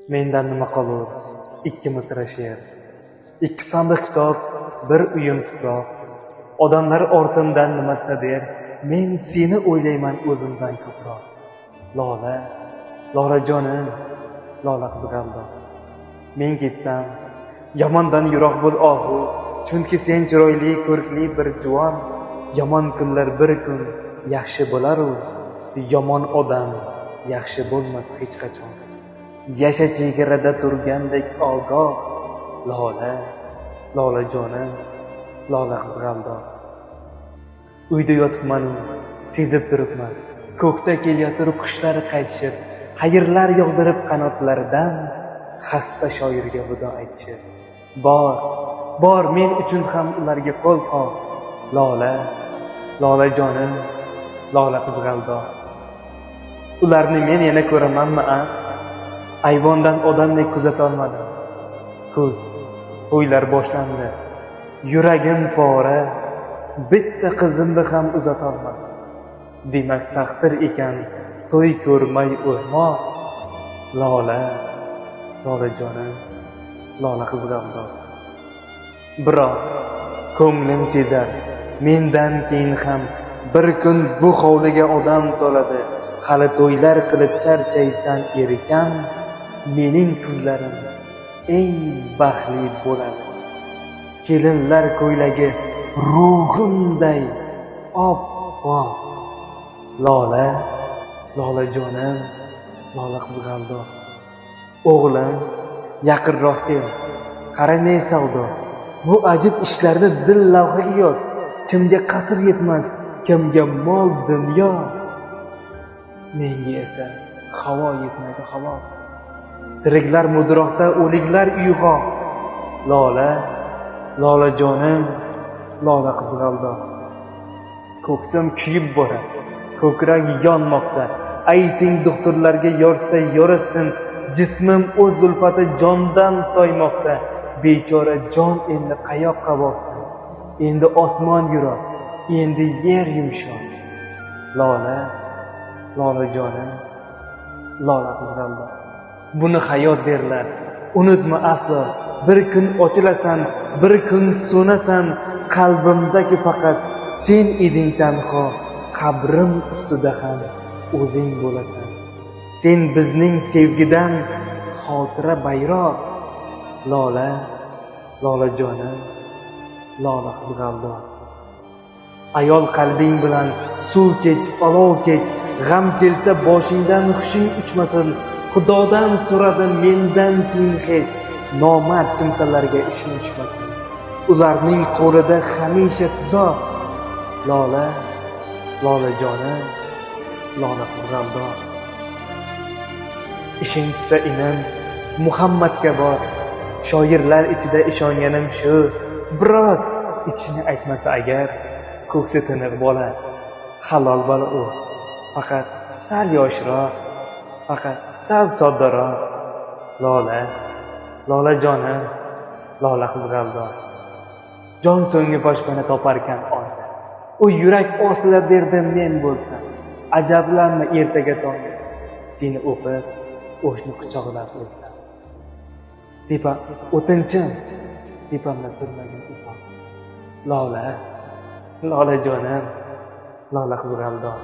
Mendan nima qolur? Ikki misra she'r. Ikki sandiq kitob, bir uyum tuproq. Odamlar ortimdan nima desa der, men seni o'ylayman o'zimdan ko'proq. Lola, Lolajonim, Lola qizg'aldoq. Men ketsam, yomondan yiroq bo'l ohu, chunki sen chiroyli, ko'rkli bir juvon. Yomon kunlar bir kun yaxshi bo'lar-u, yomon odam yaxshi bo'lmas hech qachon. Yasha chegarada turgandek ogoh, Lola, Lolajonim, Lola qizg'aldoq. Uyda yotibman, sezib turibman, ko'kda kelayotir qushlar qaytishib, xayrlar yog'dirib qanotlaridan, xasta shoirga vido aytishib. Bor men uchun ham ularga qo'l qoq. Lola, Lolajonim, Lola qizg'aldoq. Ularni men yana ko'ramanmi, a? Ayvondan odamdek kuzatolmadim. Kuz, to'ylar boshlandi. Yuragim pora, bitta qizimni ham uzatolmadim. Demak taqdir ekan, to'y ko'rmay o'lmoq. Lola, Lolajonim, Lola qizg'aldoq. Biroq ko'nglim sezar, mendan keyin ham bir kun bu hovliga odam to'ladi. Hali to'ylar qilib charchaysan erkam, mening qizlarim eng baxtli bo'ladi. Kelinlar ko'ylagi ruhimday oppoq. Lola, Lolajonim, Lola qizg'aldoq. O'g'lim, yaqinroq kel. Qaramay savdo. Bu ajib ishlarni dil lavhaga yoz. Kimga qasr yetmas, kimga mol dunyo. Menga esa havo yetmaydi xolos. Tiriklar mudroqda, o'liklar uyg'oq. Lola, Lolajonim, Lola qizg'aldoq. Ko'ksim kuyib boradi, ko'krak yonmoqda. Ayting doktorlarga yorsa yorasin, jismim o'z zulfati jondan toymoqda. Bechora jon endi qayoqqa borsin? Endi osmon yiroq, endi yer yumshoq. Lola, Lolajonim, Lola qizg'aldoq. Buni hayot derlar. Unutma aslo. Bir kun ochilasan, bir kun so'nasan. Qalbimdagi faqat sen eding tanho. Qabrim ustida ham o'zing bo'lasan. Sen bizning sevgidan xotira bayroq. Lola, Lolajonim, Lola qizg'aldoq. Ayol qalbing bilan suv kech, olov kech. G'am kelsa boshingdan hushing uchmasin. Xudodan so'radim mendan keyin hech nomard kimsalarga ishing tushmasin. Ularning qo'lida hamisha tuzoq. Lola, Lolajonim, Lola qizg'aldoq. Ishing tushsa inim Muhammadga bor. Shoirlar ichida ishonganim shu. Biroz ichini aytmasa agar, ko'ksi tiniq bola, halol bola u. Faqat sal yoshroq, faqat sal soddaroq. Lola, Lolajonim, Lola qizg'aldoq. Jon so'nggi boshpana toparkan oyda. U yurak ostida derdim men bo'lsam. Ajablanma ertaga tongda seni o'qib, o'shni quchoqlab o'lsam. Tepa o'tinchim, tepamda turmagin uzoq. Lola, Lolajonim, Lola qizg'aldoq.